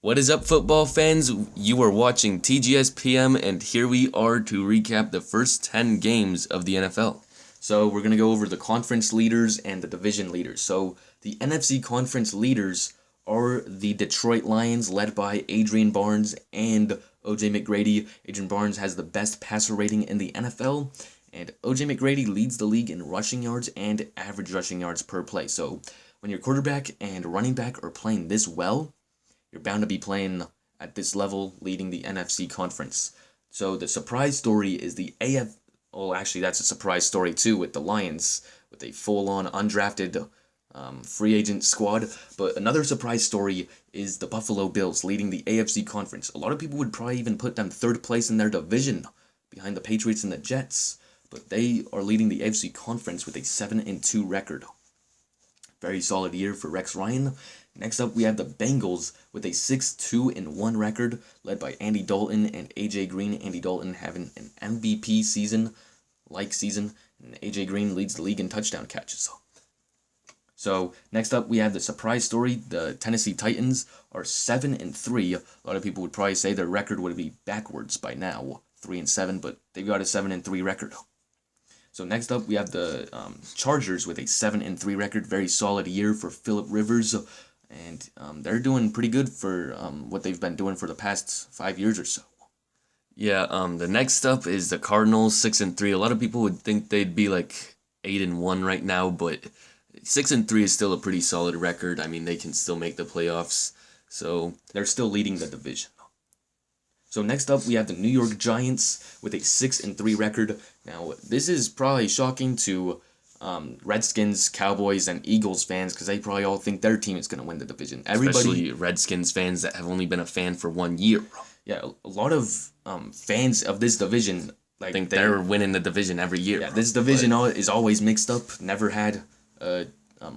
What is up, football fans? You are watching TGS PM, and here we are to recap the first 10 games of the NFL. So we're going to go over the conference leaders and the division leaders. So the NFC conference leaders are the Detroit Lions, led by Adrian Barnes and O.J. McGrady. Adrian Barnes has the best passer rating in the NFL, and O.J. McGrady leads the league in rushing yards and average rushing yards per play. So when your quarterback and running back are playing this well, you're bound to be playing at this level, leading the NFC conference. So the surprise story is the AF. Oh, actually, that's a surprise story too with the Lions, with a full-on undrafted free agent squad. But another surprise story is the Buffalo Bills leading the AFC conference. A lot of people would probably even put them third place in their division, behind the Patriots and the Jets. But they are leading the AFC conference with a 7-2 record. Very solid year for Rex Ryan. Next up, we have the Bengals with a 6-2-1 record, led by Andy Dalton and A.J. Green. Andy Dalton having an MVP season, and A.J. Green leads the league in touchdown catches. So next up, we have the surprise story. The Tennessee Titans are 7-3. A lot of people would probably say their record would be backwards by now, 3-7, but they've got a 7-3 record. So next up, we have the Chargers with a 7-3 record. Very solid year for Phillip Rivers, and they're doing pretty good for what they've been doing for the past 5 years or so. Yeah, the next up is the Cardinals, 6-3. A lot of people would think they'd be like 8-1 right now, but 6-3 is still a pretty solid record. I mean, they can still make the playoffs, so they're still leading the division. So next up, we have the New York Giants with a 6-3 record. Now, this is probably shocking to Redskins, Cowboys, and Eagles fans, because they probably all think their team is going to win the division. Especially Redskins fans that have only been a fan for 1 year. Yeah, a lot of fans of this division think they're winning the division every year. Yeah, this division is always mixed up. Never had a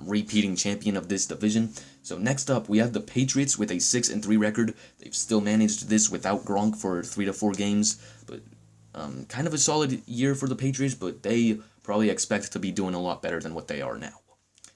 repeating champion of this division. So next up, we have the Patriots with a 6-3 record. They've still managed this without Gronk for 3 to 4 games, but kind of a solid year for the Patriots, but they probably expect to be doing a lot better than what they are now.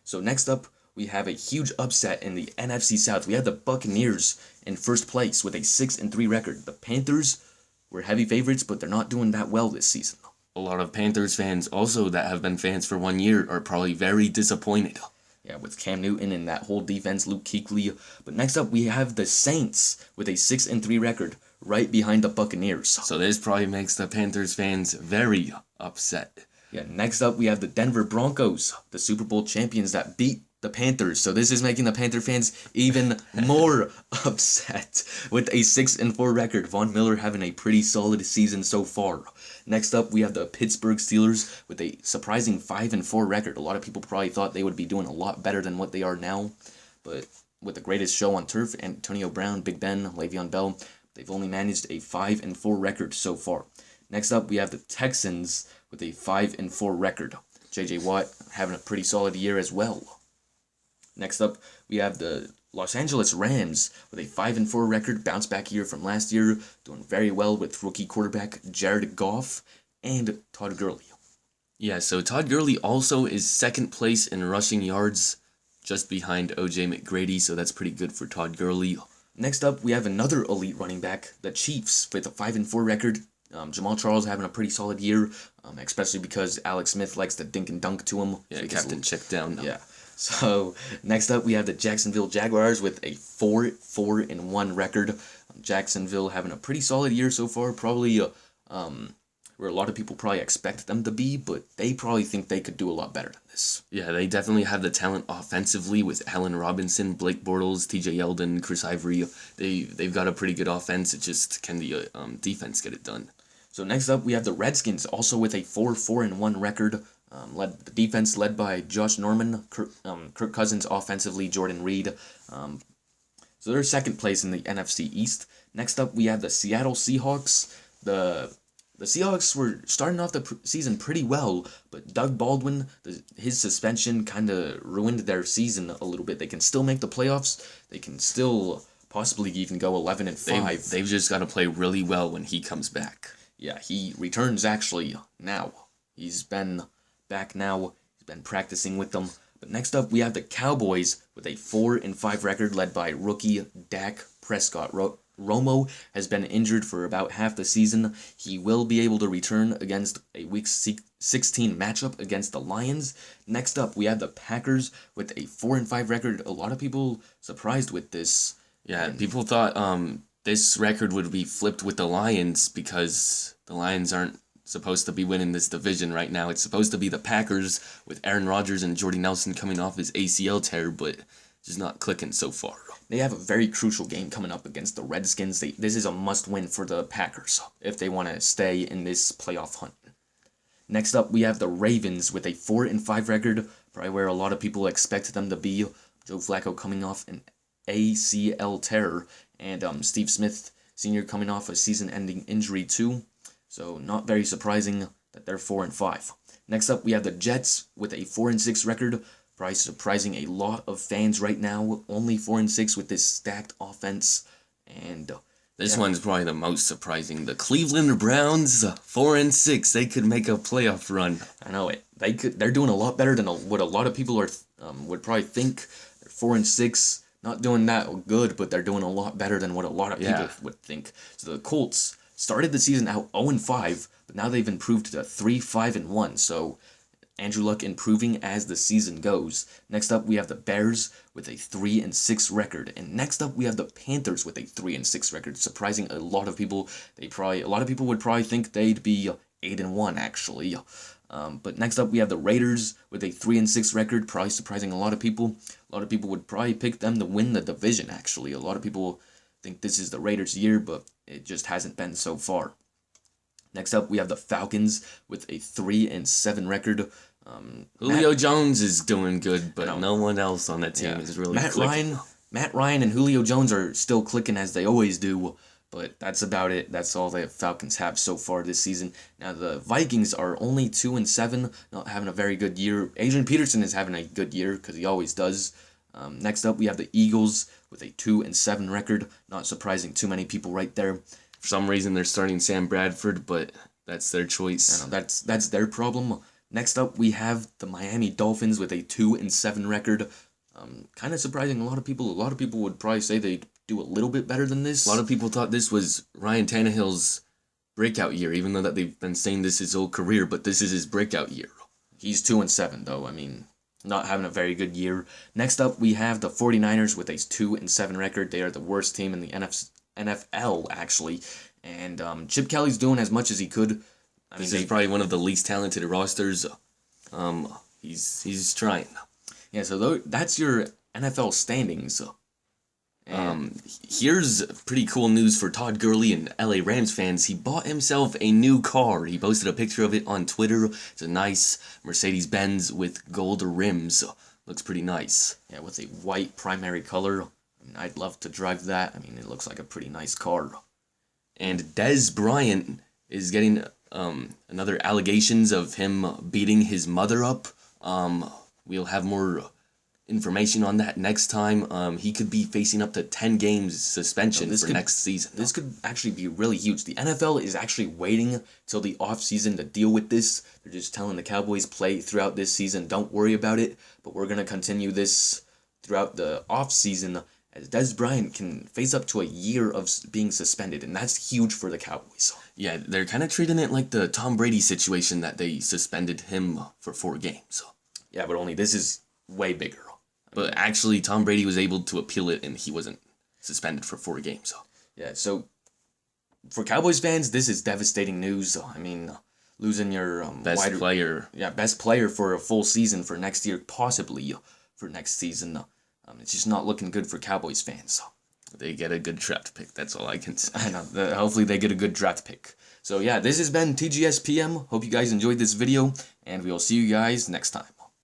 So next up, we have a huge upset in the NFC South. We have the Buccaneers in first place with a 6-3 record. The Panthers were heavy favorites, but they're not doing that well this season. A lot of Panthers fans also that have been fans for 1 year are probably very disappointed. Yeah, with Cam Newton and that whole defense, Luke Kuechly. But next up, we have the Saints with a 6-3 record, right behind the Buccaneers. So this probably makes the Panthers fans very upset. Yeah, next up, we have the Denver Broncos, the Super Bowl champions that beat the Panthers. So this is making the Panther fans even more upset with a 6-4 record. Von Miller having a pretty solid season so far. Next up, we have the Pittsburgh Steelers with a surprising 5-4 record. A lot of people probably thought they would be doing a lot better than what they are now. But with the greatest show on turf, Antonio Brown, Big Ben, Le'Veon Bell, they've only managed a 5-4 record so far. Next up, we have the Texans with a 5-4 record. J.J. Watt having a pretty solid year as well. Next up, we have the Los Angeles Rams with a 5-4 record, bounce back year from last year, doing very well with rookie quarterback Jared Goff and Todd Gurley. Yeah, so Todd Gurley also is second place in rushing yards, just behind O.J. McGrady, so that's pretty good for Todd Gurley. Next up, we have another elite running back, the Chiefs, with a 5-4 record. Jamal Charles having a pretty solid yeyear, especially because Alex Smith likes to dink and dunk to him. Yeah, Captain Check Down. Yeah. So next up, we have the Jacksonville Jaguars with a 4-1 record. Jacksonville having a pretty solid year so far, probably where a lot of people probably expect them to be, but they probably think they could do a lot better than this. Yeah, they definitely have the talent offensively with Allen Robinson, Blake Bortles, T.J. Yeldon, Chris Ivory. They've got a pretty good offense. It just can the defense get it done. So next up, we have the Redskins, also with a 4-1 record. The defense led by Josh Norman, Kirk Cousins offensively, Jordan Reed. So they're second place in the NFC East. Next up, we have the Seattle Seahawks. The Seahawks were starting off the season pretty well, but Doug Baldwin, his suspension kind of ruined their season a little bit. They can still make the playoffs. They can still possibly even go 11-5. They've just got to play really well when he comes back. Yeah, he returns actually now. He's been back now. He's been practicing with them. But next up, we have the Cowboys with a 4-5 record led by rookie Dak Prescott. Romo has been injured for about half the season. He will be able to return against a Week 16 matchup against the Lions. Next up, we have the Packers with a 4-5 record. A lot of people surprised with this. Yeah, people thought this record would be flipped with the Lions because the Lions aren't supposed to be winning this division right now. It's supposed to be the Packers with Aaron Rodgers and Jordy Nelson coming off his ACL tear, but just not clicking so far. They have a very crucial game coming up against the Redskins. This is a must-win for the Packers if they want to stay in this playoff hunt. Next up, we have the Ravens with a 4-5 record, probably where a lot of people expect them to be. Joe Flacco coming off an ACL tear, and Steve Smith Sr. coming off a season-ending injury too. So not very surprising that they're 4-5. Next up, we have the Jets with a 4-6 record, probably surprising a lot of fans right now. Only 4-6 with this stacked offense, and this one's probably the most surprising. The Cleveland Browns, 4-6. They could make a playoff run. I know it. They're doing a lot better than what a lot of people are would probably think. They're 4-6, not doing that good, but they're doing a lot better than what a lot of people would think. So the Colts started the season out 0-5, but now they've improved to 3-5-1. So Andrew Luck improving as the season goes. Next up, we have the Bears with a 3-6 record, and next up we have the Panthers with a 3-6 record. Surprising a lot of people. A lot of people would probably think they'd be 8-1 actually. But next up we have the Raiders with a 3-6 record. Probably surprising a lot of people. A lot of people would probably pick them to win the division. Actually, a lot of people think this is the Raiders' year, but it just hasn't been so far. Next up, we have the Falcons with a 3-7 record. Julio Jones is doing good, but no one else on that team is really clicking. Matt Ryan and Julio Jones are still clicking as they always do, but that's about it. That's all the Falcons have so far this season. Now, the Vikings are only 2-7, not having a very good year. Adrian Peterson is having a good year, because he always does. Next up, we have the Eagles with a 2-7 record. Not surprising too many people right there. For some reason, they're starting Sam Bradford, but that's their choice. I know, that's their problem. Next up, we have the Miami Dolphins with a 2-7 record. Kind of surprising a lot of people. A lot of people would probably say they'd do a little bit better than this. A lot of people thought this was Ryan Tannehill's breakout year, even though that they've been saying this his whole career, but this is his breakout year. He's 2-7, though. I mean, not having a very good year. Next up, we have the 49ers with a 2-7 record. They are the worst team in the NFL, actually. And Chip Kelly's doing as much as he could. This is probably one of the least talented rosters. He's trying. Yeah, so that's your NFL standings. Here's pretty cool news for Todd Gurley and LA Rams fans. He bought himself a new car. He posted a picture of it on Twitter. It's a nice Mercedes-Benz with gold rims. Looks pretty nice. Yeah, with a white primary color. I mean, I'd love to drive that. I mean, it looks like a pretty nice car. And Dez Bryant is getting another allegations of him beating his mother up. We'll have more information on that next time. He could be facing up to 10 games suspension for next season. This could actually be really huge. The NFL is actually waiting till the offseason to deal with this. They're just telling the Cowboys play throughout this season. Don't worry about it. But we're going to continue this throughout the offseason, as Dez Bryant can face up to a year of being suspended, and that's huge for the Cowboys. Yeah, they're kind of treating it like the Tom Brady situation that they suspended him for 4 games. Yeah, but only this is way bigger. But actually, Tom Brady was able to appeal it, and he wasn't suspended for 4 games. Yeah, so for Cowboys fans, this is devastating news. I mean, losing your best player. Yeah, best player for a full season for next year, possibly for next season. It's just not looking good for Cowboys fans. They get a good draft pick. That's all I can say. I know. Hopefully they get a good draft pick. So yeah, this has been TGS PM. Hope you guys enjoyed this video, and we will see you guys next time.